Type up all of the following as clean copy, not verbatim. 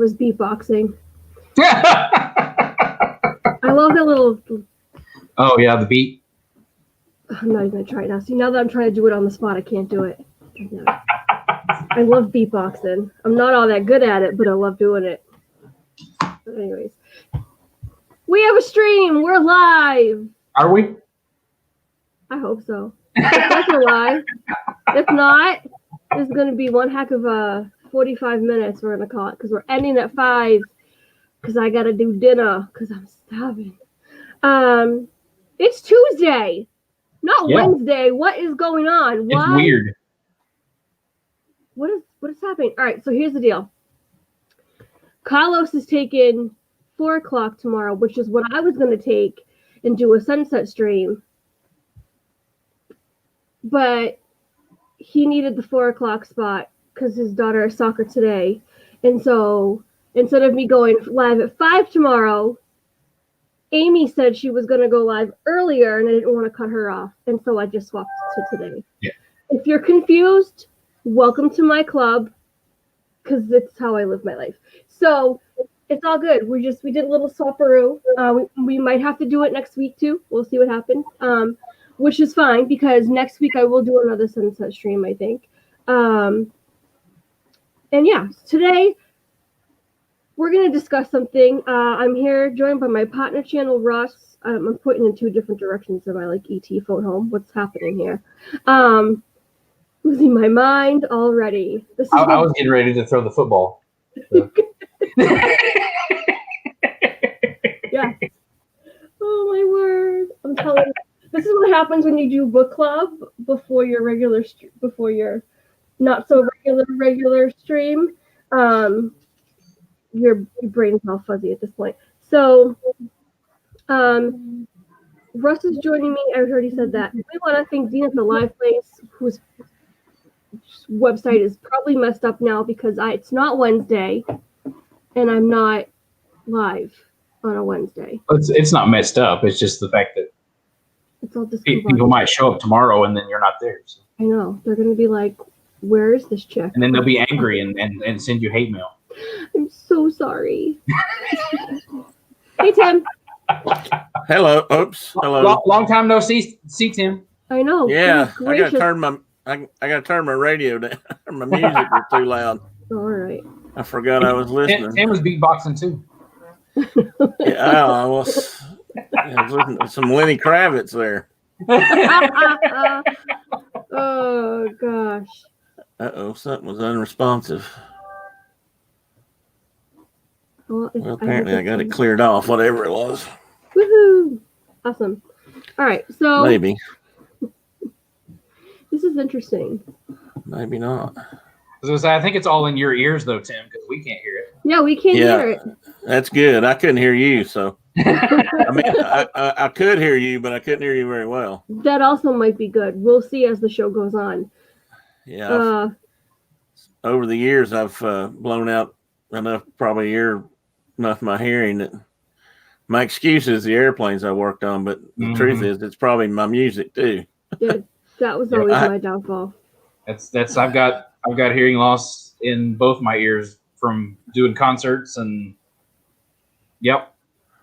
was beatboxing. I love that little. Oh yeah, the beat. I'm not even gonna try it now. See, now that I'm trying to do it on the spot, I can't do it. I love beatboxing. I'm not all that good at it, but I love doing it. But anyways, we have a stream. We're live. Are we? I hope so. If we're live. If not, this is gonna be one heck of a 45 minutes. We're gonna call it because we're ending at 5. Because I gotta do dinner. Because I'm starving. It's Tuesday, not Wednesday. What is going on? Why? It's weird. What is happening? All right, so here's the deal. Carlos is taking 4 o'clock tomorrow, which is what I was going to take and do a sunset stream. But he needed the 4 o'clock spot because his daughter has soccer today. And so instead of me going live at 5 tomorrow, Amy said she was going to go live earlier, and I didn't want to cut her off. And so I just swapped to today. Yeah. If you're confused, welcome to my club, because it's how I live my life. So it's all good. We did a little swapperoo. We might have to do it next week too. We'll see what happens. Which is fine because next week I will do another sunset stream, I think. And yeah, today we're going to discuss something. I'm here joined by my partner channel, Russ. I'm putting in 2 different directions in my ET phone home. What's happening here? Losing my mind already. I was getting ready to throw the football. So. Yeah. Oh my word! I'm telling you, this is what happens when you do book club before your not so regular stream. Your brain's all fuzzy at this point. So, Russ is joining me. I heard he said that. We want to thank Dean at the Live Place, whose website is probably messed up now because it's not Wednesday, and I'm not live on a Wednesday. It's not messed up. It's just the fact that it's all people might show up tomorrow and then you're not there. So. I know. They're going to be like, where is this chick? And then they'll be angry and send you hate mail. I'm so sorry. Hey, Tim. Hello. Oops. Hello. Long time no see, Tim. I know. Yeah, I gotta turn my radio down. My music was too loud. All right. I forgot I was listening. Tim was beatboxing too. Yeah, I was listening to some Lenny Kravitz there. Oh gosh. Uh-oh, something was unresponsive. Well, apparently I got it cleared off, whatever it was. Woohoo! Awesome. All right, so maybe this is interesting. Maybe not. I think it's all in your ears though, Tim, because we can't hear it. Yeah, we can't hear it. That's good. I couldn't hear you, so I mean, I could hear you, but I couldn't hear you very well. That also might be good. We'll see as the show goes on. Yeah. Over the years, I've blown out enough my hearing that my excuse is the airplanes I worked on, but the truth is it's probably my music too. Yeah, that was always my downfall. I've got hearing loss in both my ears from doing concerts and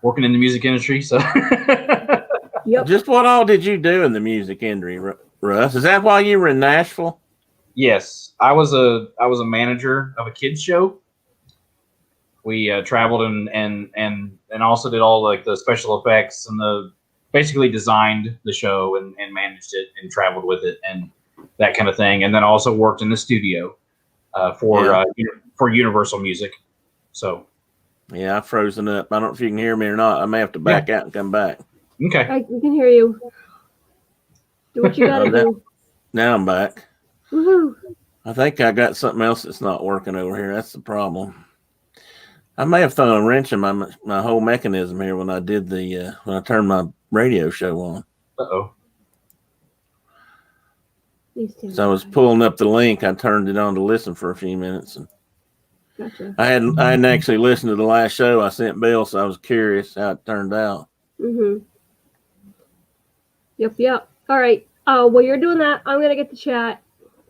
working in the music industry. So Just what all did you do in the music industry, Russ? Is that why you were in Nashville? Yes, I was a manager of a kids show. We traveled and also did all the special effects and basically designed the show and managed it and traveled with it and that kind of thing. And then also worked in the studio for Universal Music. So yeah, I've frozen up. I don't know if you can hear me or not. I may have to back out and come back. Okay, we can hear you. Do what you gotta do. Now I'm back. Woohoo! I think I got something else that's not working over here. That's the problem. I may have thrown a wrench in my whole mechanism here when I did when I turned my radio show on. Uh-oh. So I was pulling up the link. I turned it on to listen for a few minutes. And gotcha. I hadn't actually listened to the last show I sent Bill, so I was curious how it turned out. Yep. All right. While you're doing that, I'm gonna get the chat.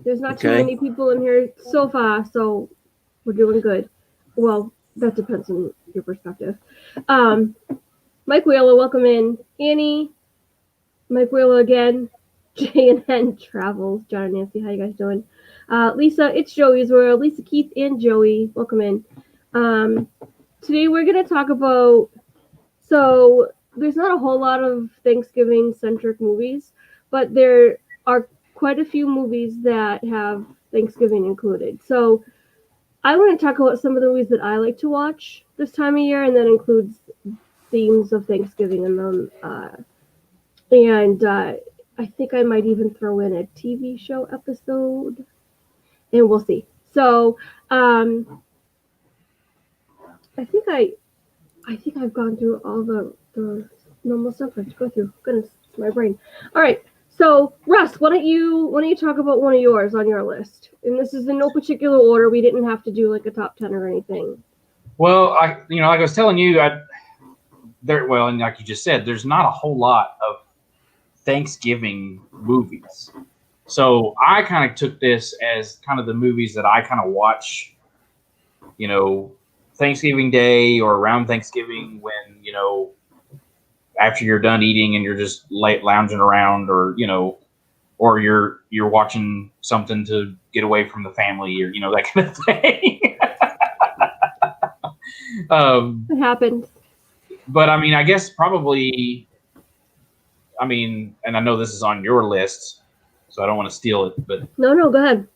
There's not too many people in here so far, so we're doing good. Well, that depends on your perspective. Mike Wheeler, welcome in. Annie, Mike Wheeler again. J&N Travels. John and Nancy, how you guys doing? Lisa, it's Joey's World. Lisa, Keith, and Joey, welcome in. Today we're going to talk about, so there's not a whole lot of Thanksgiving-centric movies, but there are quite a few movies that have Thanksgiving included. So I want to talk about some of the movies that I like to watch this time of year, and that includes themes of Thanksgiving in them. I think I might even throw in a TV show episode, and we'll see. So I think I've gone through all the normal stuff I have to go through. Goodness, it's my brain. All right. So Russ, why don't you talk about one of yours on your list? And this is in no particular order. We didn't have to do like a top 10 or anything. Well, like I was telling you, and like you just said, there's not a whole lot of Thanksgiving movies. So I kind of took this as kind of the movies that I kind of watch, Thanksgiving Day or around Thanksgiving when, after you're done eating and you're just lounging around, or you're watching something to get away from the family, or that kind of thing. It happens. But I guess probably, and I know this is on your list, so I don't want to steal it, but no, go ahead.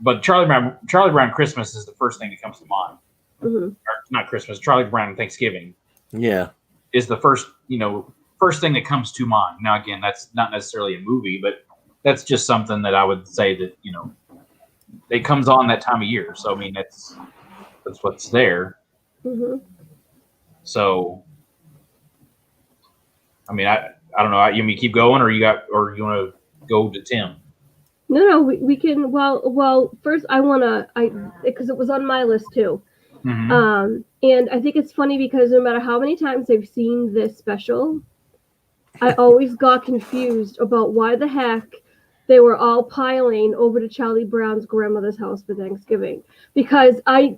But Charlie Brown Christmas is the first thing that comes to mind. Mm-hmm. Or not Christmas, Charlie Brown Thanksgiving. Yeah. Is the first thing that comes to mind. Now, again, that's not necessarily a movie, but that's just something that I would say that, it comes on that time of year. So, that's what's there. Mm-hmm. So, I don't know. You keep going, or you want to go to Tim? No, we can. Well, first because it was on my list too. Mm-hmm. And I think it's funny because no matter how many times I've seen this special, I always got confused about why the heck they were all piling over to Charlie Brown's grandmother's house for Thanksgiving. Because I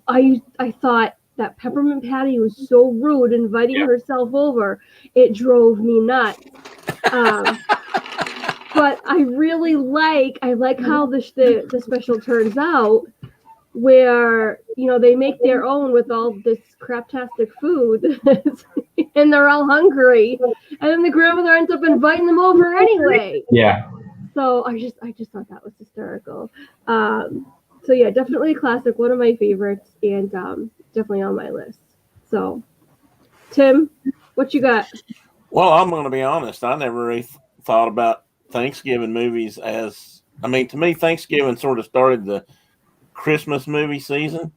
thought that Peppermint Patty was so rude inviting herself over. It drove me nuts. But I really like how the special turns out, where they make their own with all this craptastic food and they're all hungry, and then the grandmother ends up inviting them over anyway. Yeah. So I just thought that was hysterical. So yeah, definitely a classic, one of my favorites, and definitely on my list. So Tim, what you got? Well, I'm going to be honest, I never really thought about Thanksgiving movies as, to me, Thanksgiving sort of started the Christmas movie season,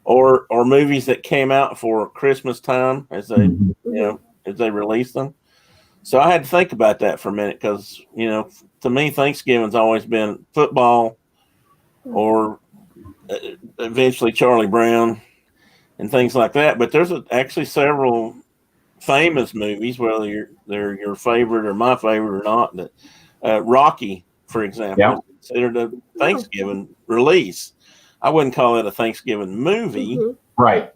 or movies that came out for Christmas time as they as they released them. So I had to think about that for a minute, because to me Thanksgiving's always been football, or eventually Charlie Brown and things like that. But there's actually several famous movies, whether they're your favorite or my favorite or not, that Rocky, for example, is considered a Thanksgiving release. I wouldn't call it a Thanksgiving movie, right?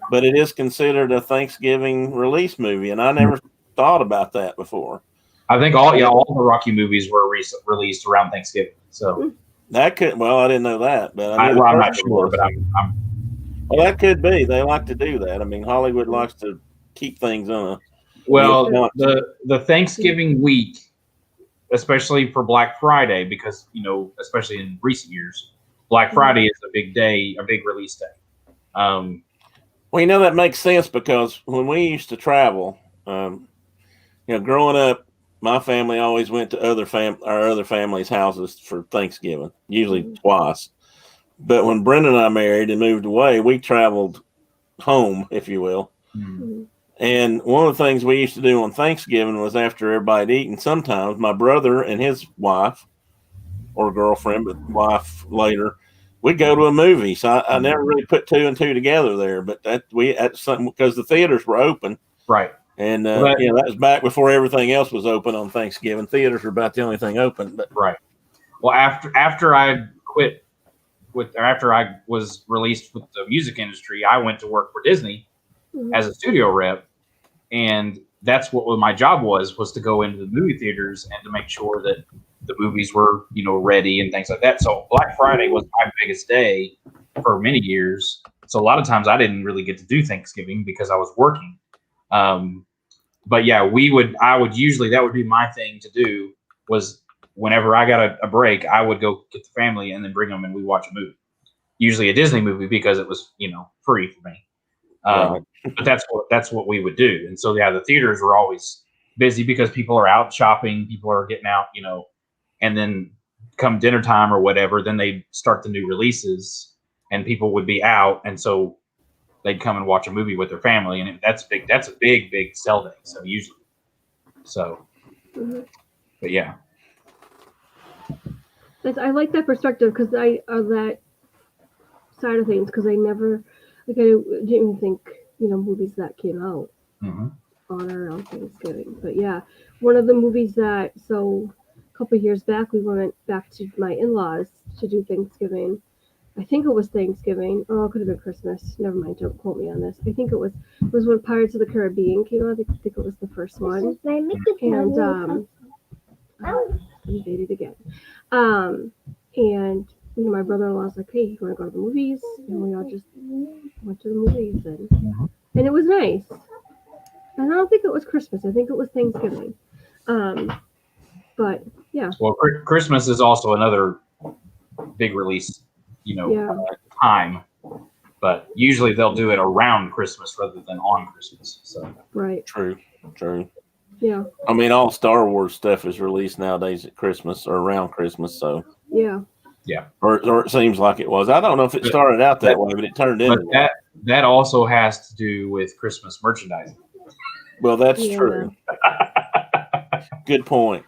But it is considered a Thanksgiving release movie, and I never thought about that before. I think all the Rocky movies were released around Thanksgiving, so that could. Well, I didn't know that, but I'm not sure. But I'm. Well, that could be. They like to do that. Hollywood likes to keep things on a. Well, the Thanksgiving week, especially for Black Friday, because especially in recent years, Black Friday is a big day, a big release day. Well, that makes sense, because when we used to travel, growing up, my family always went to our other families' houses for Thanksgiving, usually twice. But when Brenda and I married and moved away, we traveled home, if you will. Mm-hmm. And one of the things we used to do on Thanksgiving was, after everybody had eaten, sometimes my brother and his wife, or girlfriend, but wife later, we'd go to a movie. So I never really put two and two together there, but that's something, because the theaters were open. Right. And that was back before everything else was open on Thanksgiving. Theaters were about the only thing open. But right. Well, after I quit after I was released with the music industry, I went to work for Disney as a studio rep, and that's what my job was to go into the movie theaters and to make sure that the movies were, ready and things like that. So Black Friday was my biggest day for many years. So a lot of times I didn't really get to do Thanksgiving because I was working. But yeah, I would usually, that would be my thing to do, was whenever I got a break, I would go get the family and then bring them and we watch a movie, usually a Disney movie, because it was, free for me. Right. But that's what we would do. And so, yeah, the theaters were always busy because people are out shopping, people are getting out, and then come dinner time or whatever, then they start the new releases and people would be out. And so they'd come and watch a movie with their family. And that's big. That's a big, big sell day. So usually, but yeah. I like that perspective because of that side of things, because I never, I didn't even think, movies that came out on or around Thanksgiving. But yeah, one of the movies that, so a couple of years back, we went back to my in-laws to do Thanksgiving. I think it was Thanksgiving. Oh, it could have been Christmas. Never mind. Don't quote me on this. I think it was when Pirates of the Caribbean came out. I think it was the first one. And I made it again. And my brother-in-law was like, "Hey, you want to go to the movies?" And we all just went to the movies, and it was nice. And I don't think it was Christmas. I think it was Thanksgiving. But yeah. Well, Christmas is also another big release, time. But usually they'll do it around Christmas rather than on Christmas. So right. True. Yeah. I mean, all Star Wars stuff is released nowadays at Christmas or around Christmas. So yeah. Or it seems like it was. I don't know if it started out that way, but it turned into that also has to do with Christmas merchandising. Well, that's true. Good point.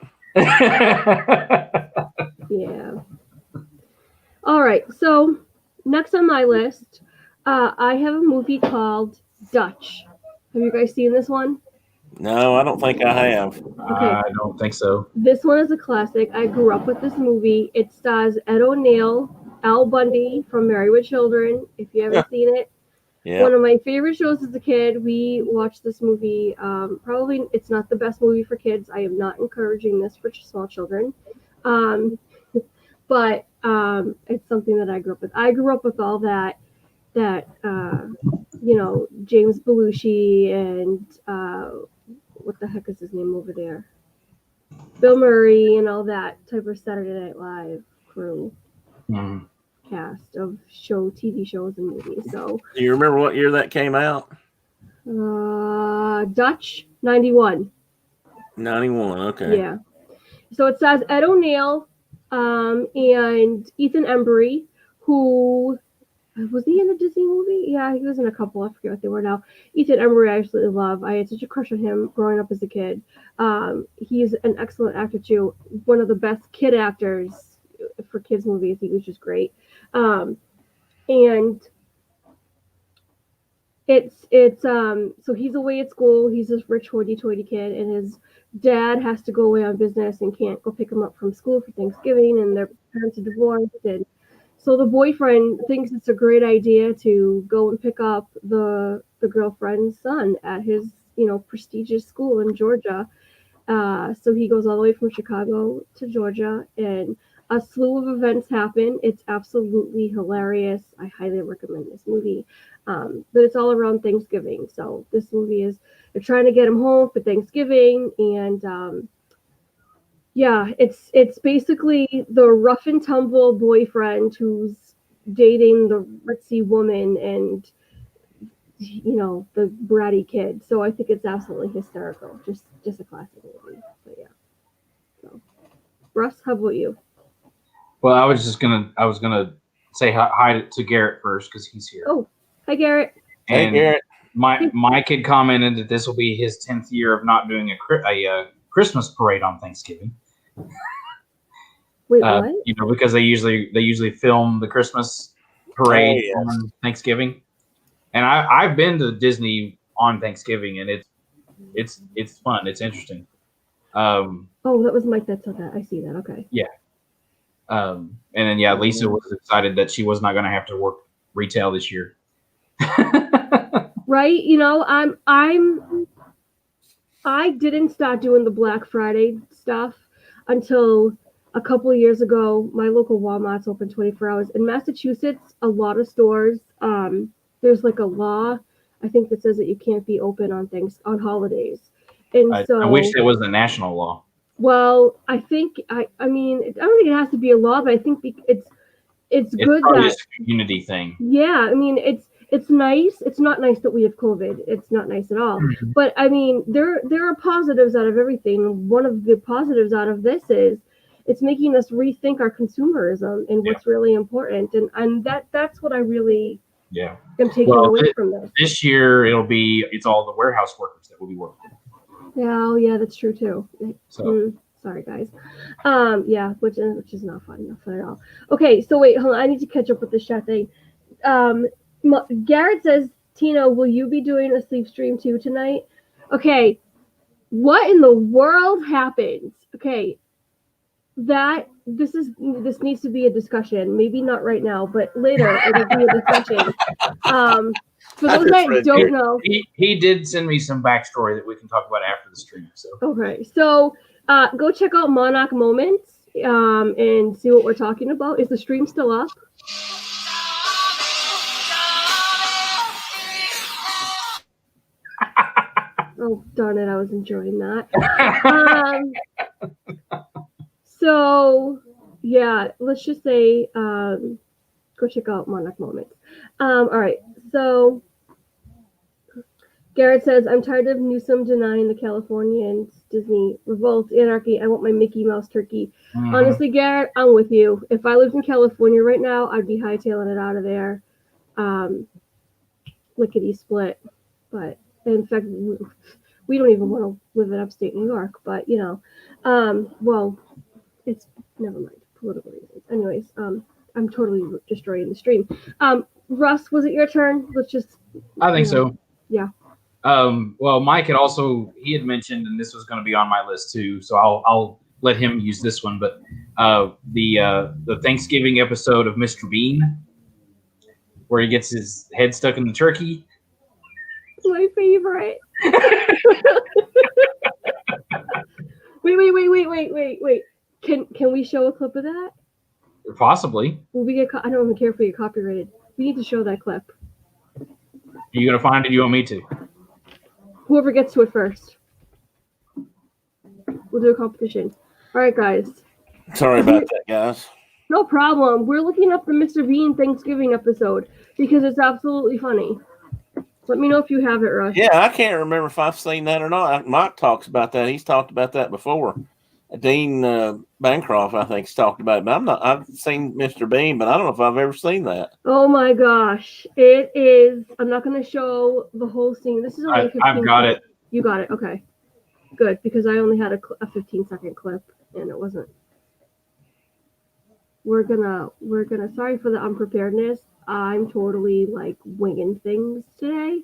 Yeah. All right. So next on my list, I have a movie called Dutch. Have you guys seen this one? No, I don't think I have. Okay. I don't think so. This one is a classic. I grew up with this movie. It stars Ed O'Neill, Al Bundy from Married with Children. If you haven't seen it, one of my favorite shows as a kid. We watched this movie. Probably it's not the best movie for kids. I am not encouraging this for small children, but it's something that I grew up with. I grew up with all that James Belushi and what the heck is his name over there? Bill Murray and all that type of Saturday Night Live crew cast of TV shows and movies. So do you remember what year that came out? Dutch 91. 91, okay. Yeah. So it says Ed O'Neill and Ethan Embry, who was he in a Disney movie? Yeah, he was in a couple. I forget what they were now. Ethan Embry, I absolutely love. I had such a crush on him growing up as a kid. He's an excellent actor too. One of the best kid actors for kids movies. He was just great. And it's so he's away at school. He's this rich hoity-toity kid, and his dad has to go away on business and can't go pick him up from school for Thanksgiving, and their parents are divorced, and so the boyfriend thinks it's a great idea to go and pick up the girlfriend's son at his, prestigious school in Georgia. So he goes all the way from Chicago to Georgia, and a slew of events happen. It's absolutely hilarious. I highly recommend this movie. But it's all around Thanksgiving. So this movie they're trying to get him home for Thanksgiving, and it's basically the rough and tumble boyfriend who's dating the ritzy woman and the bratty kid. So I think it's absolutely hysterical. Just a classic movie. But yeah. So Russ, how about you? Well, I was gonna say hi to Garrett first because he's here. Oh, hi Garrett. And hey Garrett. My kid commented that this will be his 10th year of not doing a Christmas parade on Thanksgiving. Wait, what? Because they usually film the Christmas parade on Thanksgiving, and I've been to Disney on Thanksgiving, and it's fun. It's interesting. Oh, that was Mike that said that. I see that. Okay. Yeah. And then Lisa was excited that she was not going to have to work retail this year. Right? I didn't start doing the Black Friday stuff until a couple of years ago. My local Walmart's open 24 hours. In Massachusetts, a lot of stores, there's like a law, I think, that says that you can't be open on holidays. And I wish there was a national law. Well, I think I don't think it has to be a law, but I think it's good probably that just a community thing. Yeah, I mean it's nice. It's not nice that we have COVID. It's not nice at all. Mm-hmm. But I mean, there are positives out of everything. One of the positives out of this is it's making us rethink our consumerism and what's really important. And that's what I really am taking away from this. This year it's all the warehouse workers that will be working. Yeah, that's true too. So sorry guys. Which is not fun at all. Okay, so wait, hold on. I need to catch up with the chat thing. Garrett says, Tina, will you be doing a sleep stream too tonight? Okay, what in the world happened? Okay, this needs to be a discussion. Maybe not right now, but later it'll be a discussion. For those that don't know, he did send me some backstory that we can talk about after the stream. So okay, so go check out Monarch Moments and see what we're talking about. Is the stream still up? Oh, darn it, I was enjoying that. So, yeah, let's just say go check out Monarch Moments. All right, so Garrett says, I'm tired of Newsom denying the Californians Disney revolt, anarchy. I want my Mickey Mouse turkey. Mm-hmm. Honestly, Garrett, I'm with you. If I lived in California right now, I'd be hightailing it out of there. Lickety split. But in fact, we don't even want to live in upstate New York. But, well, it's never mind. Political reasons. Anyways, I'm totally destroying the stream. Russ, was it your turn? I think so. Yeah. Well, Mike he had mentioned, and this was going to be on my list too, so I'll let him use this one. But the Thanksgiving episode of Mr. Bean, where he gets his head stuck in the turkey. My favorite. Wait. Can we show a clip of that? Possibly. Will we get? I don't even care if we get copyrighted. We need to show that clip. Are you gonna find it? You want me to? Whoever gets to it first. We'll do a competition. All right, guys. Sorry about that, guys. No problem. We're looking up the Mr. Bean Thanksgiving episode because it's absolutely funny. Let me know if you have it, Russ. Yeah, I can't remember if I've seen that or not. Mike talks about that. He's talked about that before. Dean Bancroft, I think, has talked about it. But I've seen Mr. Bean, but I don't know if I've ever seen that. Oh my gosh. It is. I'm not going to show the whole scene. This is only 15 I've got it. You got it. Okay. Good, because I only had a 15-second clip and it wasn't. We're gonna sorry for the unpreparedness. I'm totally winging things today.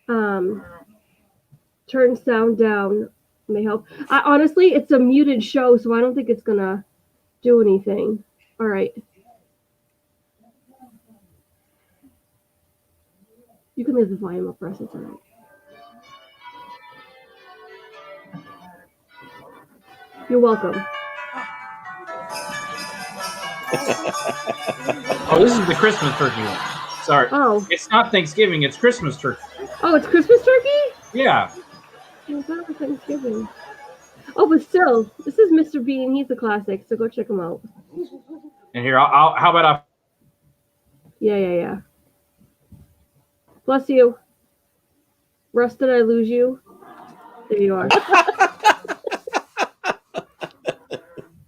Turn sound down may help. Honestly, it's a muted show, so I don't think it's gonna do anything. All right. You can leave the volume up, Russ. It's all right. You're welcome. Oh, this is the Christmas turkey one. Sorry. Oh. It's not Thanksgiving, it's Christmas turkey. Oh, it's Christmas turkey? Yeah. It's not Thanksgiving. Oh, but still, this is Mr. Bean. He's a classic, so go check him out. And here, how about I... Yeah. Bless you. Russ, did I lose you? There you are.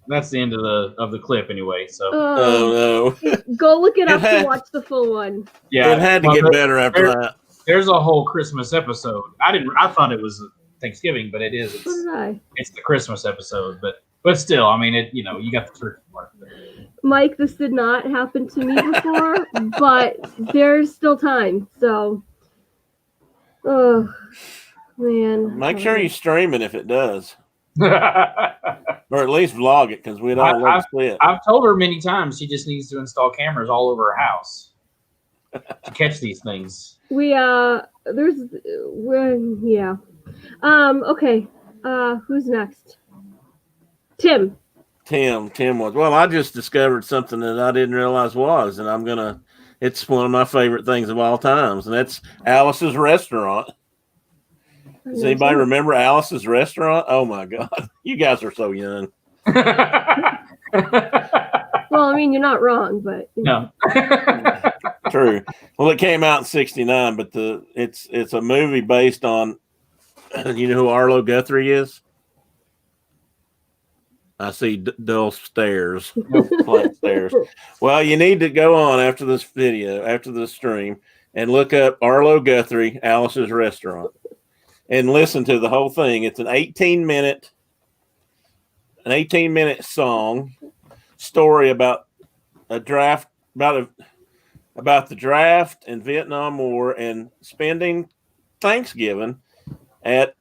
That's the end of the clip anyway. So no. Go look it up to watch the full one. Yeah, it had to get better after that. There's a whole Christmas episode. I thought it was Thanksgiving, but it is. It's the Christmas episode, but still, I mean, you got the turkey part. Mike, this did not happen to me before, but there's still time. So, oh man, make sure you stream it if it does. Or Or at least vlog it, because we'd all love to see it. I've told her many times she just needs to install cameras all over her house to catch these things. Yeah. Okay. Who's next? Tim was. Well, I just discovered something that I didn't realize was, and it's one of my favorite things of all times, and that's Alice's Restaurant. Does anybody remember Alice's Restaurant? Oh my God. You guys are so young. Well, I mean, you're not wrong, but no. True. Well, it came out in '69, but it's a movie based on, you know who Arlo Guthrie is? I see dull stares. Flat stares. Well, you need to go on after this stream, and look up Arlo Guthrie, Alice's Restaurant, and listen to the whole thing. It's an 18-minute story about a draft, about the draft and Vietnam War, and spending Thanksgiving at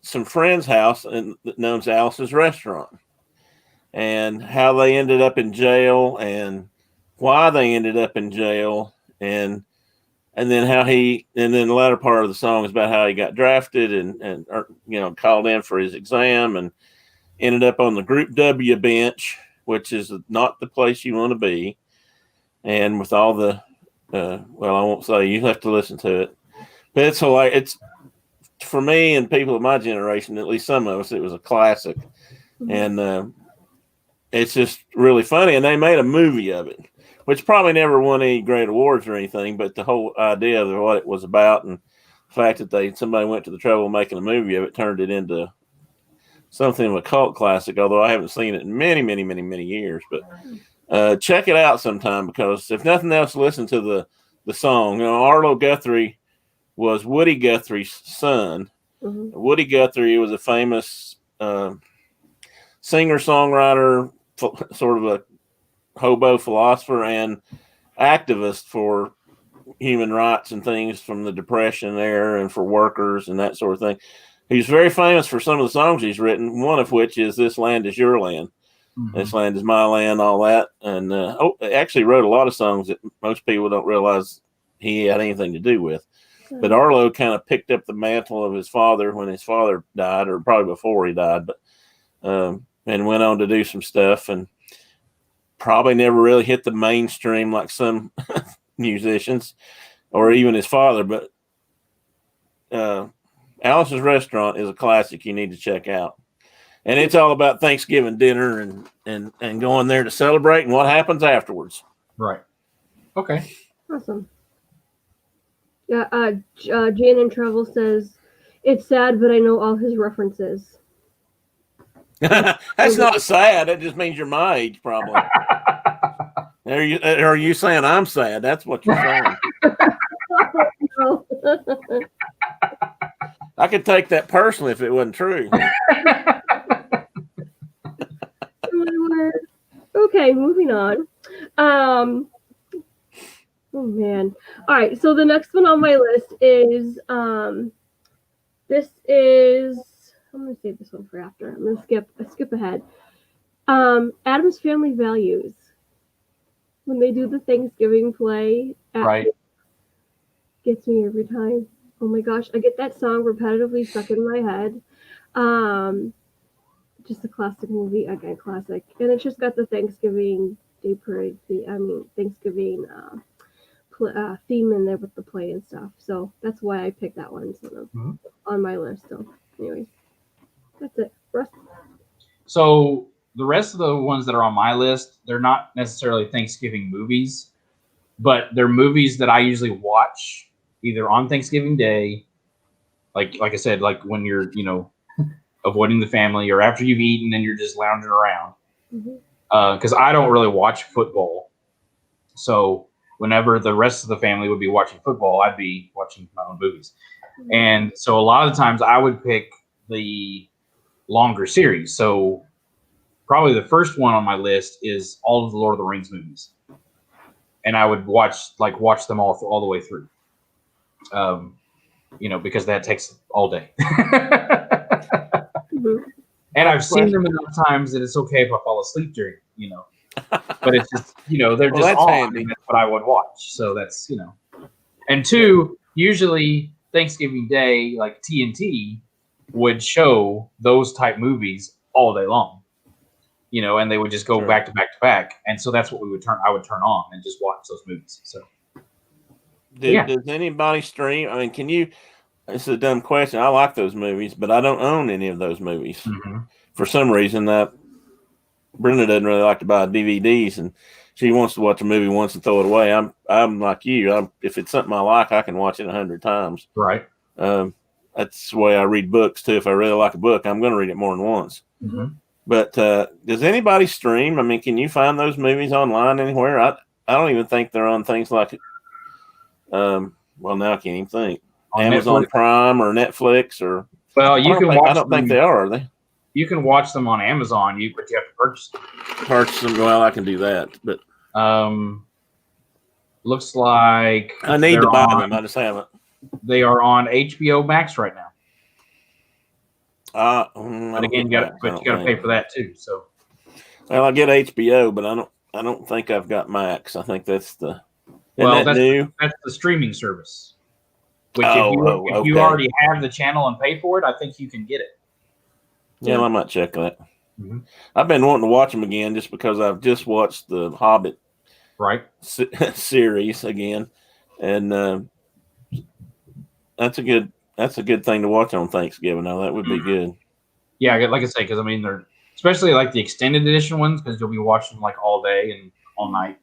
some friend's house known as Alice's Restaurant, and how they ended up in jail and why they ended up in jail, and then the latter part of the song is about how he got drafted and called in for his exam and ended up on the Group W bench, which is not the place you want to be. And with all the, I won't say, you have to listen to it, but it's hilarious. It's, for me and people of my generation, at least some of us, it was a classic. And it's just really funny. And they made a movie of it, which probably never won any great awards or anything, but the whole idea of what it was about and the fact that somebody went to the trouble of making a movie of it turned it into something of a cult classic, although I haven't seen it in many, many, many, many years. But check it out sometime, because if nothing else, listen to the song. Arlo Guthrie was Woody Guthrie's son. Mm-hmm. Woody Guthrie was a famous singer-songwriter, sort of a hobo philosopher and activist for human rights and things from the Depression era, and for workers and that sort of thing. He's very famous for some of the songs he's written, one of which is This Land Is Your Land. Mm-hmm. This land is my land, all that. And he actually wrote a lot of songs that most people don't realize he had anything to do with. Mm-hmm. But Arlo kind of picked up the mantle of his father when his father died, or probably before he died, but and went on to do some stuff, and probably never really hit the mainstream like some musicians or even his father. But Alice's Restaurant is a classic you need to check out. And it's all about Thanksgiving dinner and going there to celebrate and what happens afterwards. Right. Okay. Awesome. Yeah, Jan in Travel says, it's sad, but I know all his references. That's not sad. That just means you're my age, probably. Are you saying I'm sad? That's what you're saying. No. I could take that personally if it wasn't true. Okay, moving on. Oh man. All right, so the next one on my list is I'm gonna save this one for after. I'm gonna skip ahead. Addams Family Values. When they do the Thanksgiving play, right, gets me every time. Oh my gosh, I get that song repetitively stuck in my head. Just a classic movie, again, classic. And it's just got the Thanksgiving Day Parade, Thanksgiving theme in there with the play and stuff. So that's why I picked that one on my list. So anyways, that's it. Russ? So the rest of the ones that are on my list, they're not necessarily Thanksgiving movies, but they're movies that I usually watch either on Thanksgiving Day, like I said, like when you're, avoiding the family, or after you've eaten and you're just lounging around. Because I don't really watch football. So whenever the rest of the family would be watching football, I'd be watching my own movies. And so a lot of times I would pick the longer series. So probably the first one on my list is all of the Lord of the Rings movies. And I would watch them all the way through. Because that takes all day. And I've seen them enough times that it's okay if I fall asleep during, But it's just, they're just that's on. handy. And that's what I would watch. So that's, And two, usually Thanksgiving Day, like TNT would show those type movies all day long, and they would just go back to back to back. And so that's what I would turn on and just watch those movies. So, does anybody stream? I mean, can you? It's a dumb question. I like those movies, but I don't own any of those movies. Mm-hmm. For some reason, Brenda doesn't really like to buy DVDs, and she wants to watch a movie once and throw it away. I'm like you. If it's something I like, I can watch it 100 times. Right. That's the way I read books too. If I really like a book, I'm going to read it more than once. Mm-hmm. But does anybody stream? I mean, can you find those movies online anywhere? I don't even think they're on things like well, now I can't even think. On Amazon Netflix? Prime or Netflix or well, you can watch. I don't think they are they? You can watch them on Amazon, but you have to purchase them. Purchase them. Well, I can do that, but looks like I need to buy them. I just haven't. They are on HBO Max right now. But again, you got to pay for that too. So, well, I get HBO, but I don't think I've got Max. I think that's the. That's the streaming service. Which if you already have the channel and pay for it, I think you can get it. Yeah, I might check that. Mm-hmm. I've been wanting to watch them again just because I've just watched the Hobbit series again, and that's a good thing to watch on Thanksgiving. Now that would be good. Yeah, like I say, because I mean they're especially like the extended edition ones because you'll be watching like all day and all night.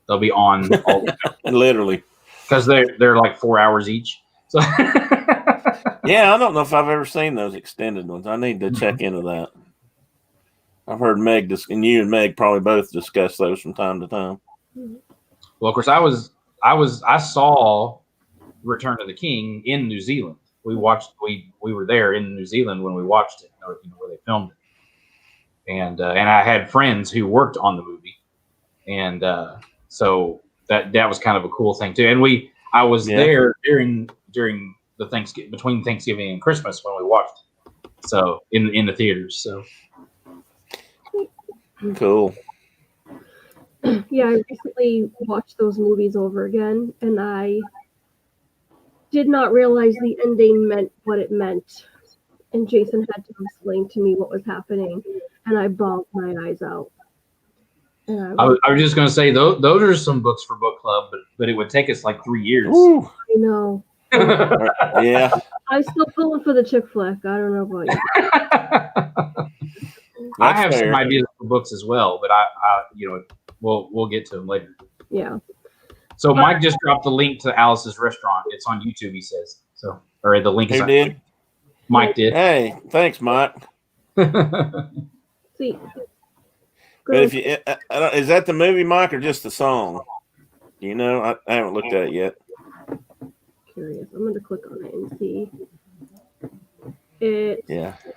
They'll be on all day. Literally because they're like 4 hours each. So yeah, I don't know if I've ever seen those extended ones. I need to check into that. I've heard Meg and you and Meg probably both discuss those from time to time. Well, of course, I saw Return of the King in New Zealand. We were there in New Zealand when we watched it, where they filmed it, and I had friends who worked on the movie, and so that was kind of a cool thing too. And I was there during the between Thanksgiving and Christmas when we watched it. So in the theaters. So cool. Yeah, I recently watched those movies over again, and I did not realize the ending meant what it meant. And Jason had to explain to me what was happening, and I bawled my eyes out. And I was just going to say, those are some books for book club, but it would take us like 3 years. Ooh. I know. Yeah. I'm still pulling for the chick flick. I don't know about you. I have some ideas for books as well, but we'll get to them later. Yeah. So Mike just dropped the link to Alice's restaurant. It's on YouTube, he says. So, or the link is on YouTube. Mike did. Hey, thanks, Mike. Sweet. But if you is that the movie, Mike, or just the song? You know, I haven't looked at it yet. Curious. I'm going to click on it and see.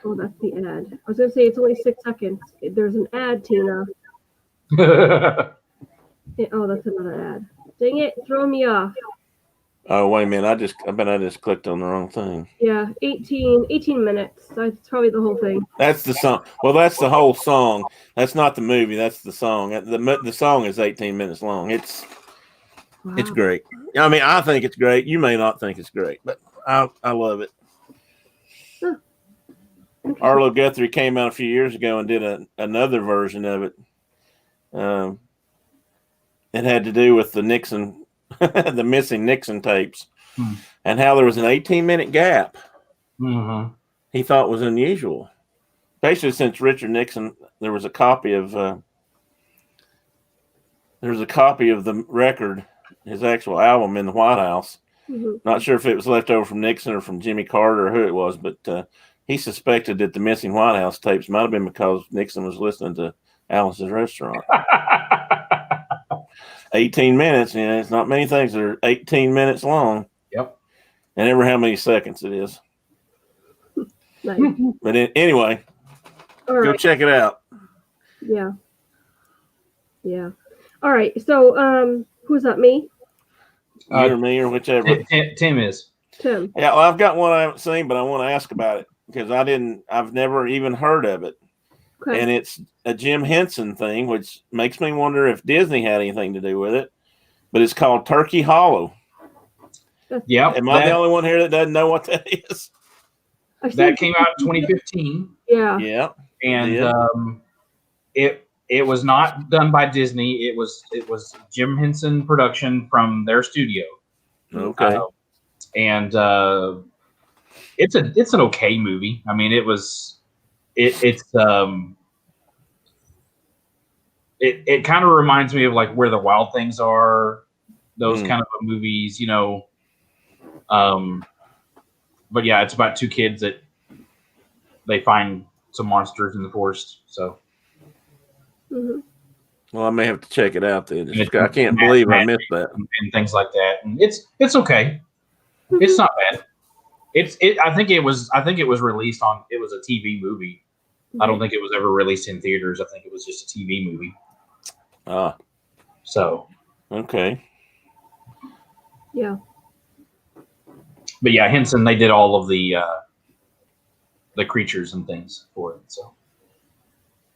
Oh, that's the ad. I was going to say it's only 6 seconds. There's an ad, Tina. Oh, that's another ad. Dang it, throw me off. Oh, wait a minute. I bet I just clicked on the wrong thing. Yeah, 18 minutes. That's probably the whole thing. That's the song. Well, that's the whole song. That's not the movie. That's the song. The song is 18 minutes long. It's great. I mean, I think it's great. You may not think it's great, but I love it. Huh. Arlo Guthrie came out a few years ago and did another version of it. It had to do with the Nixon, the missing Nixon tapes, and how there was an 18-minute gap. Mm-hmm. He thought was unusual. Basically, since Richard Nixon, there was a copy of the record, his actual album, in the White House. Mm-hmm. Not sure if it was left over from Nixon or from Jimmy Carter or who it was, but he suspected that the missing White House tapes might have been because Nixon was listening to Alice's Restaurant. 18 minutes, it's not many things that are 18 minutes long. Yep. And ever how many seconds it is. Nice. But anyway, go check it out. Yeah. Yeah. All right. So, who's that? Me? You or me or whichever. Tim is. Tim. Yeah, well, I've got one I haven't seen, but I want to ask about it. because I've never even heard of it. Okay. And it's a Jim Henson thing, which makes me wonder if Disney had anything to do with it. But it's called Turkey Hollow. Yeah. Am I the only one here that doesn't know what that is? That came out in 2015. Yeah. Yeah. And it was not done by Disney. It was Jim Henson production from their studio. Okay. And it's an okay movie. I mean, it kind of reminds me of like Where the Wild Things Are, those kind of movies, but yeah, it's about two kids that they find some monsters in the forest. So, well, I may have to check it out then. I can't believe I missed that and things like that. And it's okay. It's not bad. I think it was released on. It was a TV movie. I don't think it was ever released in theaters. I think it was just a TV movie. So. Okay. Yeah. But yeah, Henson, they did all of the creatures and things for it. So.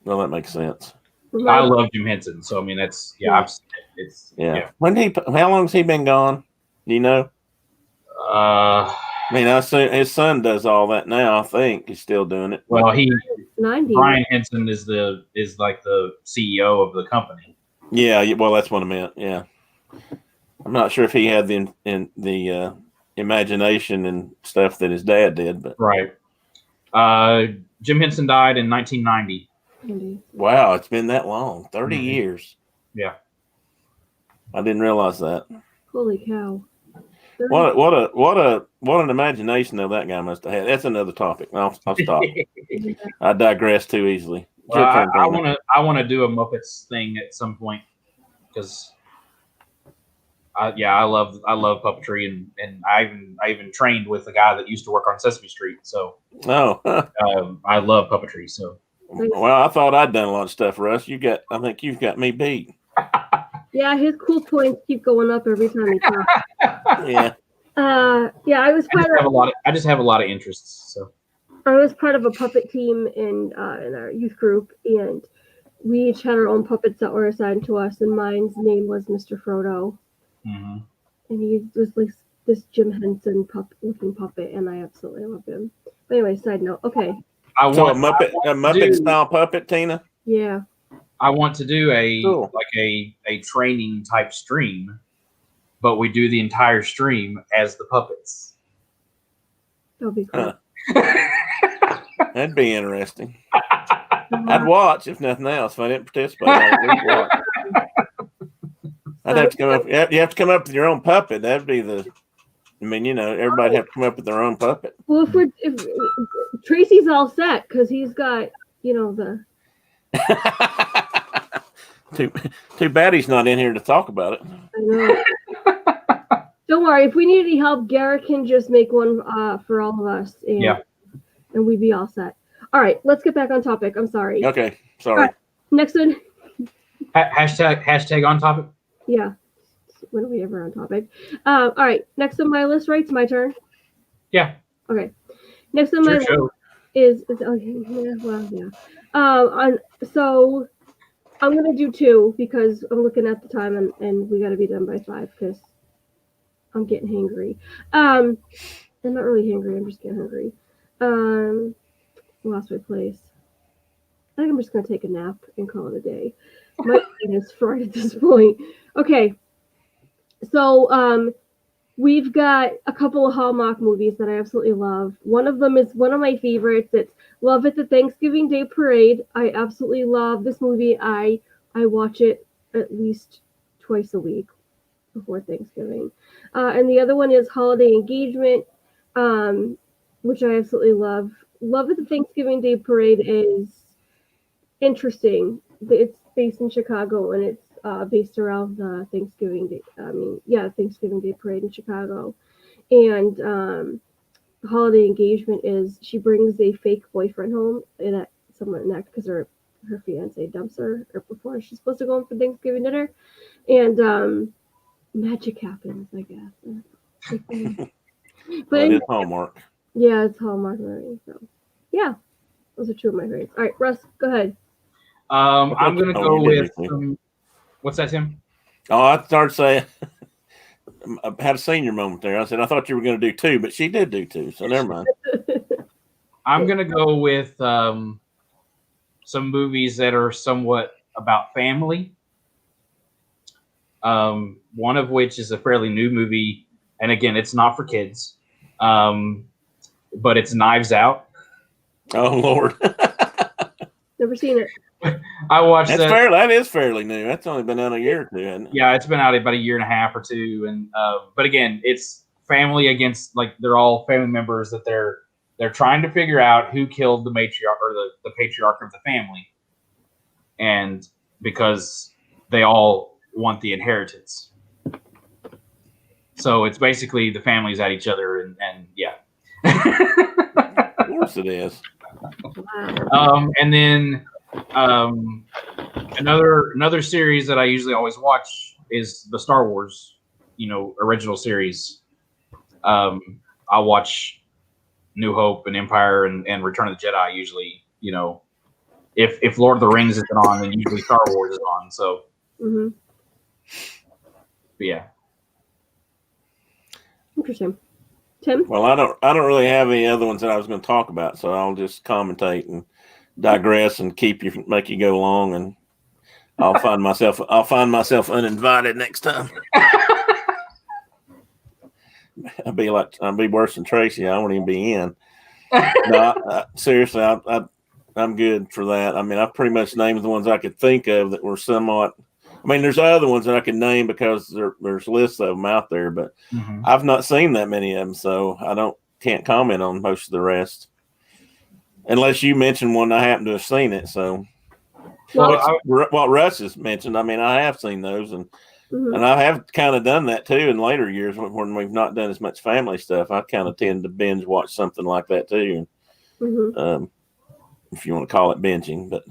Well, that makes sense. I love Jim Henson, so I mean that's I've seen it. It's How long's he been gone? Do you know? I mean, I assume his son does all that now. I think he's still doing it. Well, 90. Brian Henson is like the CEO of the company. Yeah, well, that's what I meant. Yeah, I'm not sure if he had the imagination and stuff that his dad did, but right. Jim Henson died in 1990. Wow, it's been that long. 30 years. Yeah. I didn't realize that. Holy cow. What an imagination though that guy must have had. That's another topic. I'll stop. I digress too easily. Well, I want to do a Muppets thing at some point because I love puppetry and I even trained with a guy that used to work on Sesame Street. So I love puppetry. So. Well, I thought I'd done a lot of stuff, Russ. I think you've got me beat. Yeah, his cool points keep going up every time he talks. Yeah. I was part of. I just have a lot of interests. So. I was part of a puppet team in our youth group, and we each had our own puppets that were assigned to us. And mine's name was Mr. Frodo, and he was like this Jim Henson looking puppet, and I absolutely love him. But anyway, side note. Okay. A Muppet style puppet, Tina? Yeah. I want to do a training type stream, but we do the entire stream as the puppets. That'll be cool. That'd be interesting. I'd watch if nothing else. If I didn't participate, I'd watch. I'd have to come up. You have to come up with your own puppet. That'd be everybody have to come up with their own puppet. Well, if Tracy's all set because he's got, the. Too bad he's not in here to talk about it. I know. Don't worry. If we need any help, Garrett can just make one for all of us, and we'd be all set. All right, let's get back on topic. I'm sorry. Okay, sorry. Right, next one. Hashtag on topic. Yeah. When are we ever on topic? All right. Next on my list, right? It's my turn. Yeah. Okay. Next on my list is so I'm gonna do 2 because I'm looking at the time and we got to be done by 5 because I'm getting hangry. I'm not really hangry. I'm just getting hungry. Lost my place. I think I'm just gonna take a nap and call it a day. My brain is fried at this point. Okay. So we've got a couple of Hallmark movies that I absolutely love. One of them is one of my favorites. It's Love at the Thanksgiving Day Parade. I absolutely love this movie. I watch it at least twice a week before Thanksgiving. And the other one is Holiday Engagement, which I absolutely love. Love at the Thanksgiving Day Parade is interesting. It's based in Chicago, and it's based around the Thanksgiving Day. Thanksgiving Day Parade in Chicago. And the Holiday Engagement is she brings a fake boyfriend home and someone next because her fiance dumps her or before she's supposed to go home for Thanksgiving dinner, and magic happens, I guess. But it's Hallmark. Yeah, it's Hallmark movie. So Yeah, those are two of my favorites. All right, Russ, go ahead. I'm gonna go with what's that, Tim? Oh, I started saying I had a senior moment there. I said I thought you were going to do 2, but she did do 2, so never mind. I'm gonna go with some movies that are somewhat about family. One of which is a fairly new movie, and again, it's not for kids, but it's Knives Out. Oh Lord, Never seen it. I watched that. That is fairly new. That's only been out a year or 2, hasn't it? Yeah, it's been out about a year and a half or 2, and but again, it's family against, like, they're all family members that they're trying to figure out who killed the matriarch or the patriarch of the family, and because they all want the inheritance. So it's basically the families at each other, and yeah. Of course it is. And then another series that I usually always watch is the Star Wars, original series. I'll watch New Hope and Empire and Return of the Jedi usually. If Lord of the Rings isn't on, then usually Star Wars is on. So, but yeah. Interesting. Tim? Well, I don't really have any other ones that I was going to talk about, so I'll just commentate and digress and make you go along, and I'll find myself uninvited next time. I'll be worse than Tracy. I won't even be in. No, seriously, I'm good for that. I mean, I've pretty much named the ones I could think of that were somewhat. I mean, there's other ones that I can name because there's lists of them out there, but I've not seen that many of them, so I can't comment on most of the rest, unless you mention one I happen to have seen it. So, what Russ has mentioned, I mean, I have seen those, and I have kind of done that too in later years when we've not done as much family stuff. I kind of tend to binge watch something like that too, if you want to call it binging. But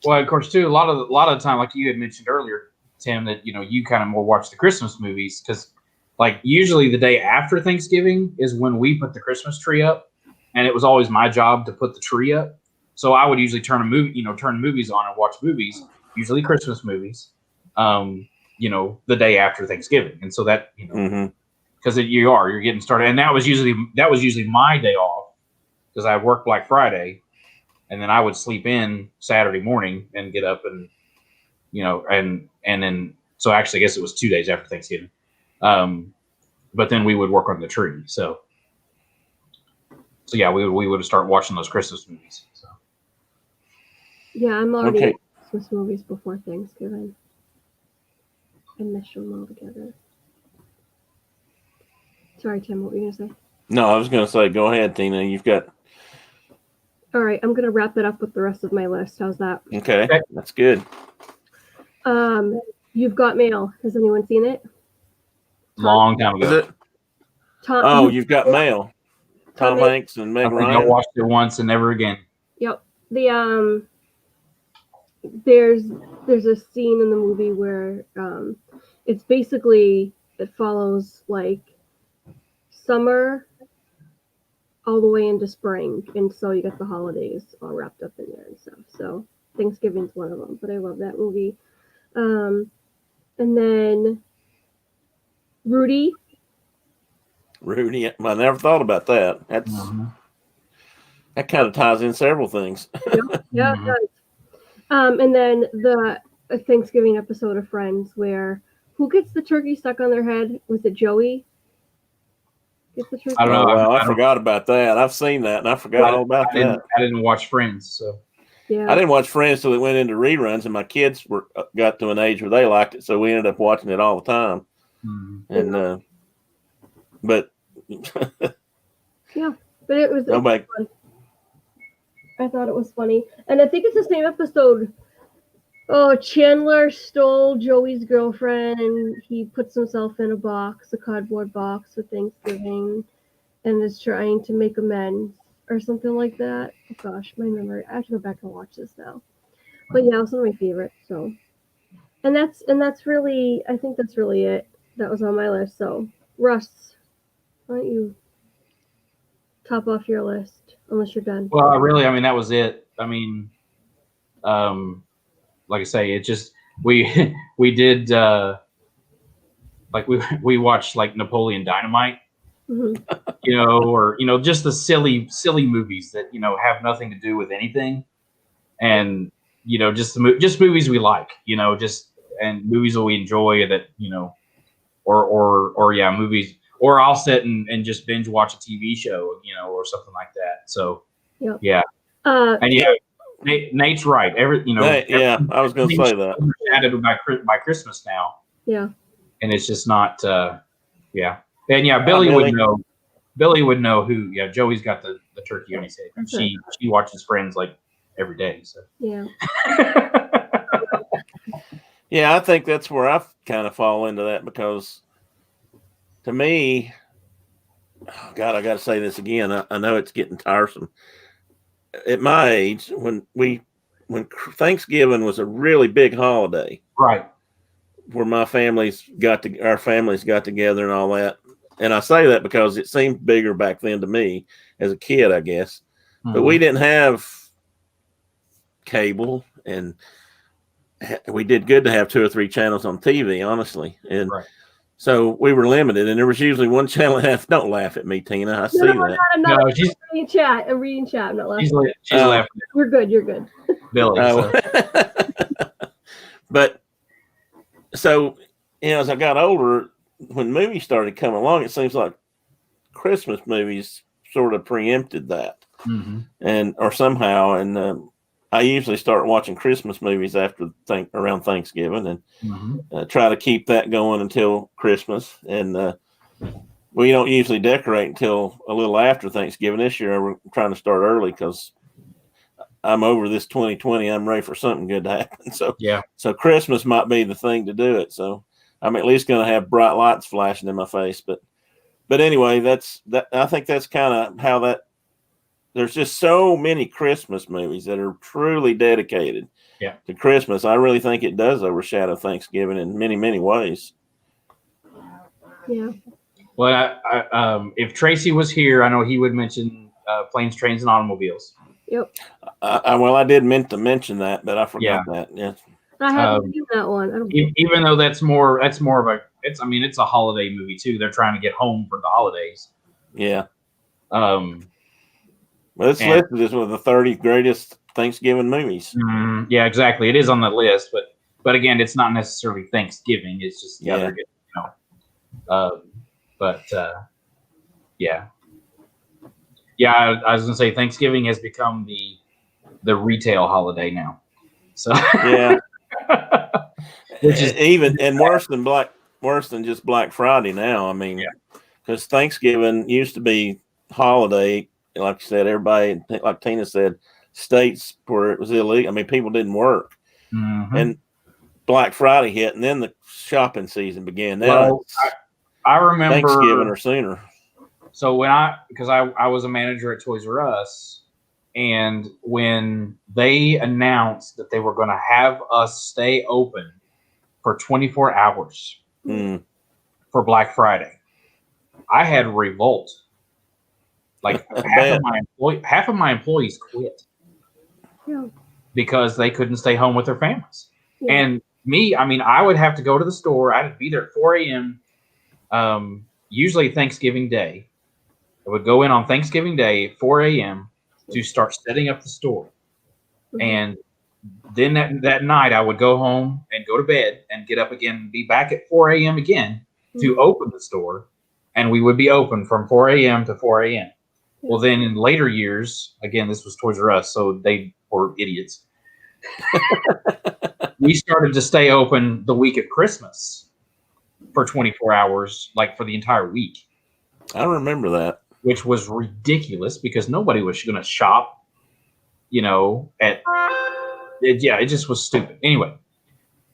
well, of course, too, a lot of the time, like you had mentioned earlier, Tim, that you kind of more watch the Christmas movies, because like usually the day after Thanksgiving is when we put the Christmas tree up, and it was always my job to put the tree up. So I would usually turn movies on and watch movies, usually Christmas movies, the day after Thanksgiving, and so that because you're getting started, and that was usually my day off because I worked Black Friday, and then I would sleep in Saturday morning and get up and and then so actually I guess it was 2 days after Thanksgiving, but then we would work on the tree. So yeah, we would start watching those Christmas movies. So. Yeah, I'm already at Christmas movies before Thanksgiving. I missed them all together. Sorry, Tim, what were you going to say? No, I was going to say, go ahead, Tina. You've got. All right, I'm going to wrap it up with the rest of my list. How's that? Okay, that's good. You've Got Mail. Has anyone seen it? Long time ago. Is it? You've Got Mail. Tom Hanks and Meg Ryan. I watched it once and never again. Yep. There's a scene in the movie where it's basically, it follows like summer all the way into spring, and so you got the holidays all wrapped up in there and stuff. So Thanksgiving's one of them, but I love that movie. And then Rudy, I never thought about that. That's that kind of ties in several things. Yeah, it does. And then the Thanksgiving episode of Friends where who gets the turkey stuck on their head? Was it Joey? I don't know. Well, I forgot about that. I've seen that, and I forgot all about that. I didn't watch Friends, so yeah. I didn't watch Friends till it went into reruns, and my kids got to an age where they liked it, so we ended up watching it all the time. And but yeah, but it was fun. I thought it was funny, and I think it's the same episode. Oh, Chandler stole Joey's girlfriend, and he puts himself in a cardboard box for Thanksgiving, and is trying to make amends or something like that. Oh gosh, my memory. I have to go back and watch this now. But yeah, it was one of my favorites. So, and that's really, I think that's really it. That was on my list. So, Russ, why don't you top off your list unless you're done. Well, I mean, that was it. I mean, like I say, it just we did like we watched like Napoleon Dynamite, Mm-hmm. or just the silly movies that have nothing to do with anything, and just just movies we like, and movies that we enjoy that or yeah, movies, or I'll sit and just binge watch a TV show, or something like that. So Yep. yeah, and yeah. Nate's right. Yeah, I was going to say that. Overshadowed by Christmas now. Yeah. And it's just not. Yeah. And yeah, Billy would know. Billy would know who. Yeah, Joey's got the turkey on his head. She watches Friends like every day. So yeah. Yeah, I think that's where I kind of fall into that, because to me, oh God, I got to say this again. I know it's getting tiresome. At my age, when Thanksgiving was a really big holiday, right, where our families got together and all that. And I say that because it seemed bigger back then to me as a kid, I guess. Mm-hmm. But we didn't have cable, and we did good to have 2 or 3 channels on TV, honestly. And so we were limited, and there was usually one channel. Don't laugh at me, Tina. I see that. I'm reading chat. I'm not laughing. She's laughing. You're good. Billy. But so, as I got older, when movies started coming along, it seems like Christmas movies sort of preempted that, or somehow. And I usually start watching Christmas movies around Thanksgiving, and try to keep that going until Christmas. And we don't usually decorate until a little after Thanksgiving. This year, we're trying to start early because I'm over this 2020. I'm ready for something good to happen. So So Christmas might be the thing to do it. So I'm at least going to have bright lights flashing in my face. But anyway, I think that's kind of how that. There's just so many Christmas movies that are truly dedicated to Christmas. I really think it does overshadow Thanksgiving in many, many ways. Yeah. Well, if Tracy was here, I know he would mention Planes, Trains, and Automobiles. Yep. I did meant to mention that, but I forgot that. Yeah. I haven't seen that one. Even though that's more of a. It's a holiday movie too. They're trying to get home for the holidays. Yeah. Well, it's listed as one of the 30 greatest Thanksgiving movies. Yeah, exactly. It is on the list, but again, it's not necessarily Thanksgiving. It's just the other, I was gonna say Thanksgiving has become the retail holiday now. So yeah, which is even and worse than just Black Friday now. I mean, because Thanksgiving used to be holiday. Like you said, everybody, like Tina said, states where it was illegal. I mean, people didn't work. And Black Friday hit, and then the shopping season began. Now I remember Thanksgiving or sooner. So because I was a manager at Toys R Us, and when they announced that they were going to have us stay open for 24 hours for Black Friday, I had revolt. Like half of my employees quit because they couldn't stay home with their families. Yeah. And me, I would have to go to the store. I'd be there at 4 a.m. Usually Thanksgiving Day. I would go in on Thanksgiving Day at 4 a.m. to start setting up the store. And then that night I would go home and go to bed and get up again and be back at 4 a.m. again to open the store. And we would be open from 4 a.m. to 4 a.m. Well, then in later years, again, this was Toys R Us, so they were idiots. We started to stay open the week of Christmas for 24 hours, like for the entire week. I remember that. Which was ridiculous because nobody was going to shop, it just was stupid. Anyway,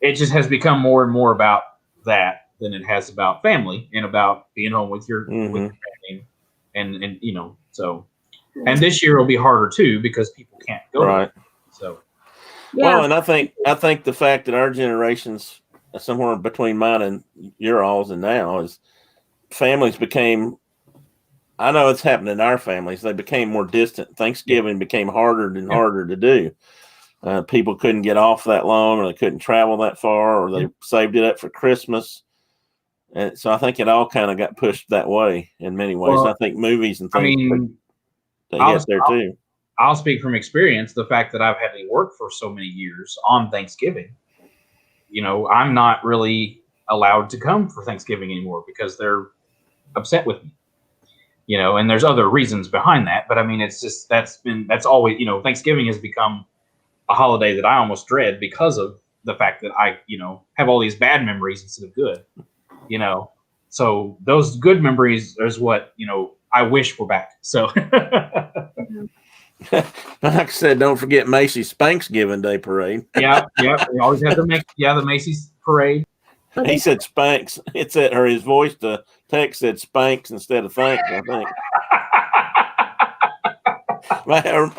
it just has become more and more about that than it has about family and about being home with your family. And so, and this year will be harder too because people can't go. Right. So, well, and I think the fact that our generations, somewhere between mine and your all's and now, is families became I know it's happened in our families. They became more distant. Thanksgiving became harder and harder to do. People couldn't get off that long, or they couldn't travel that far, or they saved it up for Christmas. And so I think it all kind of got pushed that way in many ways. Well, I think movies and things, I mean, they get there too. I'll speak from experience. The fact that I've had to work for so many years on Thanksgiving, I'm not really allowed to come for Thanksgiving anymore because they're upset with me. And there's other reasons behind that, but I mean, it's just that's always, Thanksgiving has become a holiday that I almost dread because of the fact that I, have all these bad memories instead of good, so those good memories is what, I wish were back. So like I said, don't forget Macy's Spanksgiving Day parade. Yeah. We always have the Macy's parade. He said Spanks. It's his voice to text said Spanks instead of thanks, I think.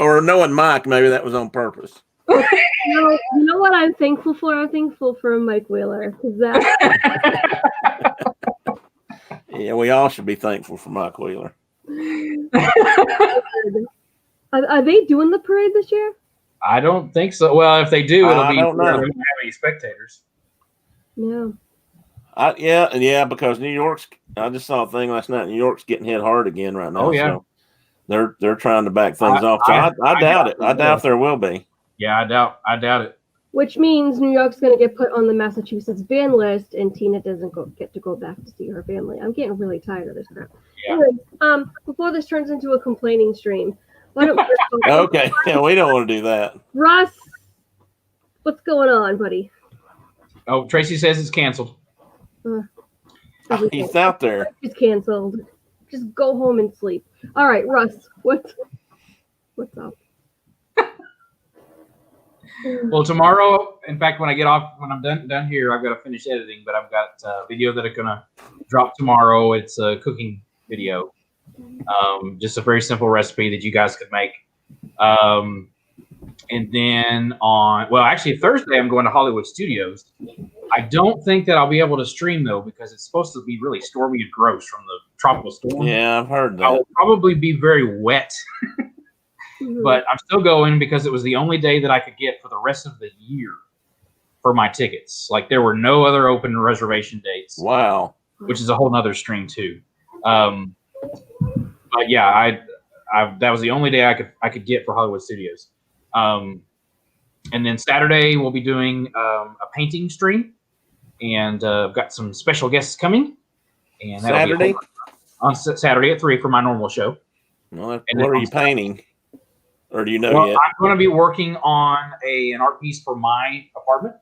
or knowing Mike, maybe that was on purpose. You know what I'm thankful for? I'm thankful for Mike Wheeler. Yeah, we all should be thankful for Mike Wheeler. Are they doing the parade this year? I don't think so. Well, if they do, it'll be. Don't know. They don't have any spectators. Yeah. Yeah, because New York's. I just saw a thing last night. New York's getting hit hard again right now. Oh yeah. So they're trying to back things off. So I doubt it. I doubt there will be. Yeah, I doubt it. Which means New York's going to get put on the Massachusetts ban list, and Tina doesn't get to go back to see her family. I'm getting really tired of this crap. Yeah. Anyways, before this turns into a complaining stream, why don't we Okay, yeah, we don't want to do that. Russ, what's going on, buddy? Oh, Tracy says it's canceled. He's out there. It's canceled. Just go home and sleep. All right, Russ, what's up? Well, tomorrow, in fact, when I get off, when I'm done here, I've got to finish editing, but I've got a video that I'm going to drop tomorrow. It's a cooking video. Just a very simple recipe that you guys could make. And then actually Thursday, I'm going to Hollywood Studios. I don't think that I'll be able to stream, though, because it's supposed to be really stormy and gross from the tropical storm. Yeah, I've heard that. I'll probably be very wet. But I'm still going because it was the only day that I could get for the rest of the year for my tickets. Like, there were no other open reservation dates. Wow. Which is a whole nother stream too. But yeah, I that was the only day I could get for Hollywood Studios. And then Saturday we'll be doing a painting stream, and I've got some special guests coming. And Saturday? On Saturday at 3 for my normal show. Well, what are you painting? Or do you know yet? I'm going to be working on an art piece for my apartment.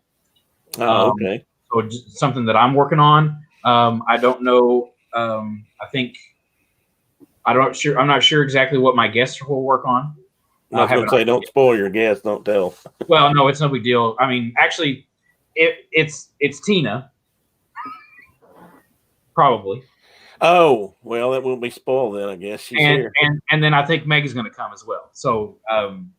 Oh, okay. So just something that I'm working on. I don't know. I'm not sure exactly what my guests will work on. I was going to say, don't spoil your guests. Don't tell. Well, no, it's no big deal. I mean, actually, it's Tina. Probably. Oh, well, that won't be spoiled then, I guess. She's here. And then I think Meg is going to come as well. So, and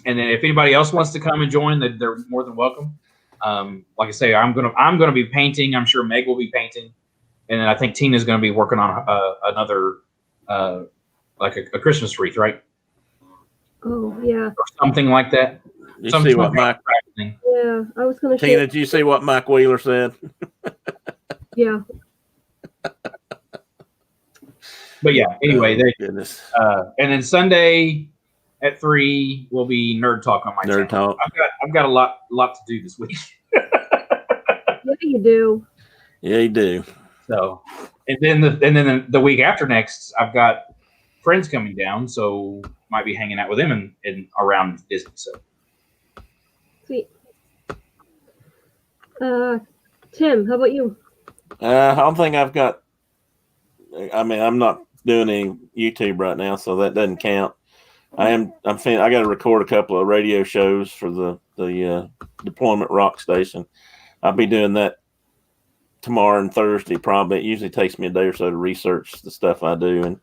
then if anybody else wants to come and join, they're more than welcome. Like I say, I'm gonna be painting. I'm sure Meg will be painting, and then I think Tina's going to be working on another like a Christmas wreath, right? Oh yeah, or something like that. You see what Mike? Yeah, I was going to. Tina, did you see what Mike Wheeler said? Yeah. But yeah, anyway, goodness. And then Sunday at 3 will be Nerd Talk on my channel. Talk. I've got a lot to do this week. Yeah, you do. Yeah, you do. So, and then the week after next, I've got friends coming down, so might be hanging out with them and around Disney. So sweet. Tim, how about you? I don't think I've got. I mean, I'm not doing any YouTube right now, so that doesn't count. I got to record a couple of radio shows for the Deployment Rock Station. I'll be doing that tomorrow and Thursday probably. It usually takes me a day or so to research the stuff I do and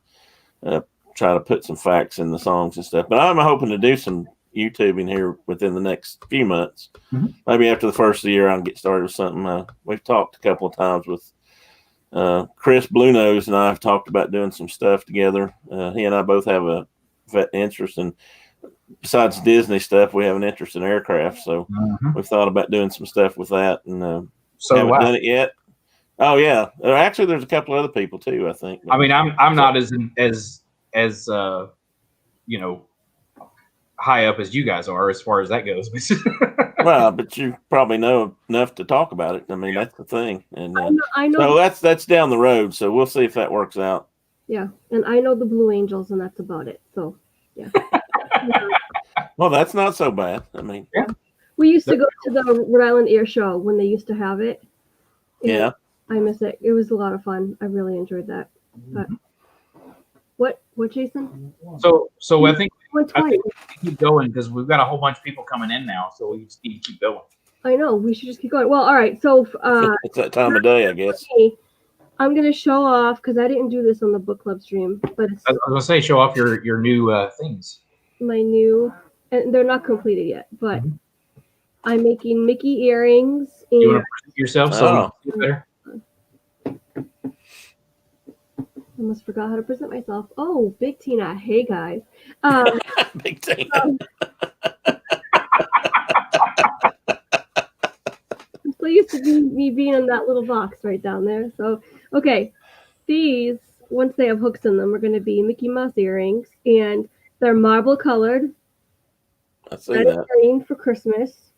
try to put some facts in the songs and stuff. But I'm hoping to do some YouTubing here within the next few months. Mm-hmm. Maybe after the first of the year, I'll get started with something. We've talked a couple of times with Chris Bluenose and I have talked about doing some stuff together. He and I both have a interest in, besides Disney stuff, we have an interest in aircraft. So we've thought about doing some stuff with that, and So haven't wow. done it yet. Oh yeah, actually, there's a couple other people too. I think. I mean, I'm not as high up as you guys are as far as that goes. Well, but you probably know enough to talk about it. I mean, that's the thing, and I know. so that's down the road. So we'll see if that works out. Yeah, and I know the Blue Angels, and that's about it. So, yeah. Well, that's not so bad. I mean, yeah. We used to go to the Rhode Island Air Show when they used to have it. Yeah. I miss it. It was a lot of fun. I really enjoyed that. But what, Jason? So I think we twice. keep going because we've got a whole bunch of people coming in now, so we just need to keep going. I know. We should just keep going. Well, all right. So it's that time of day, I guess. I'm gonna show off because I didn't do this on the book club stream, but it's I was gonna say show off your new things. My new, and they're not completed yet, but I'm making Mickey earrings. And you want to present yourself so you better? I almost forgot how to present myself. Oh, Big Tina. Hey, guys. Big Tina. I'm so used to me being in that little box right down there. So, okay. These, once they have hooks in them, are going to be Mickey Mouse earrings. And they're marble colored. I see that. Green for Christmas.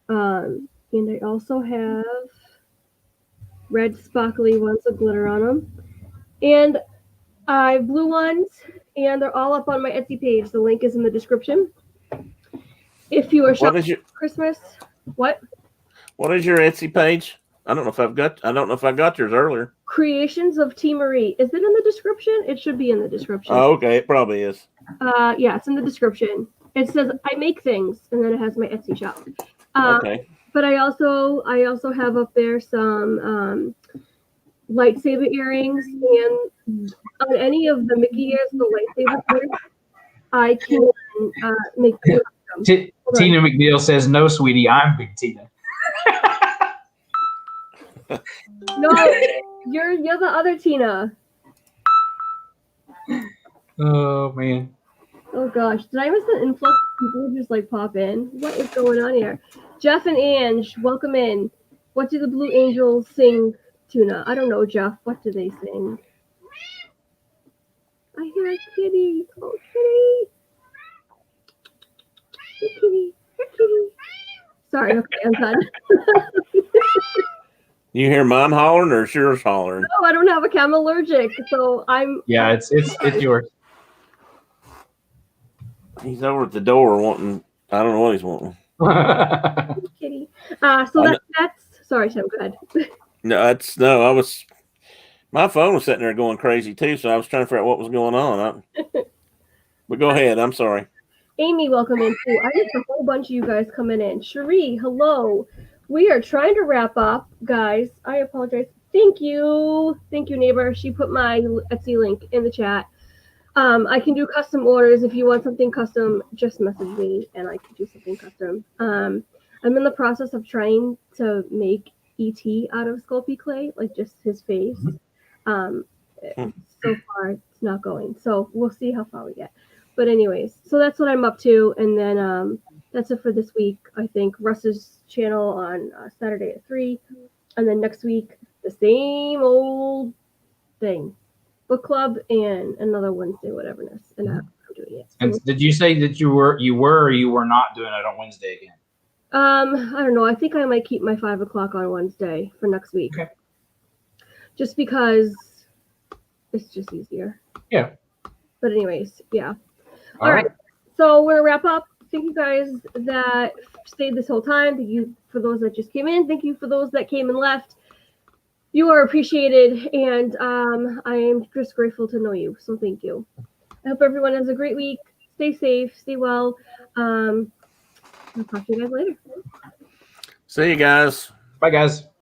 And I also have red sparkly ones with glitter on them. And I have blue ones, and they're all up on my Etsy page. The link is in the description. If you are shopping for Christmas, what is your Etsy page? I don't know if I got yours earlier. Creations of T. Marie. Is it in the description? It should be in the description. Oh, okay. It probably is. Yeah, it's in the description. It says I make things, and then it has my Etsy shop. Okay. But I also have up there some lightsaber earrings, and on any of the Mickey ears, the lightsaber ears, I can make them. Tina McNeil says, "No, sweetie, I'm Big Tina." No, you're the other Tina. Oh man. Oh gosh, did I miss an influx of people who just like pop in? What is going on here? Jeff and Ange, welcome in. What do the Blue Angels sing, Tuna? I don't know, Jeff. What do they sing? I hear a kitty. Oh, kitty. Hey, kitty. Hey, kitty. Sorry, okay, I'm done. You hear mine hollering or is yours hollering? No, I don't have a cat. I'm allergic, so I'm. Yeah, it's yours. He's over at the door wanting. I don't know what he's wanting. Kitty. So that's. Sorry, Tim. Go ahead. No. I was. My phone was sitting there going crazy too, so I was trying to figure out what was going on. But go ahead. I'm sorry. Amy, welcome in too. I have a whole bunch of you guys coming in. Cherie, hello. We are trying to wrap up, guys. I apologize. Thank you, neighbor. She put my Etsy link in the chat. I can do custom orders. If you want something custom, just message me and I can do something custom. I'm in the process of trying to make E.T. out of Sculpey clay, like just his face. So far, it's not going. So we'll see how far we get. But anyways, so that's what I'm up to. And then that's it for this week. I think Russ's channel on Saturday at 3. And then next week, the same old thing. Book club and another Wednesday Whateverness. And I'm doing it. And did you say that you were or you were not doing it on Wednesday again? I don't know. I think I might keep my 5 o'clock on Wednesday for next week. Okay. Just because it's just easier. Yeah. But anyways, yeah. All right. So we're gonna wrap up. Thank you guys that stayed this whole time. Thank you for those that just came in. Thank you for those that came and left. You are appreciated, and I am just grateful to know you. So thank you. I hope everyone has a great week. Stay safe. Stay well. I'll talk to you guys later. See you guys. Bye, guys.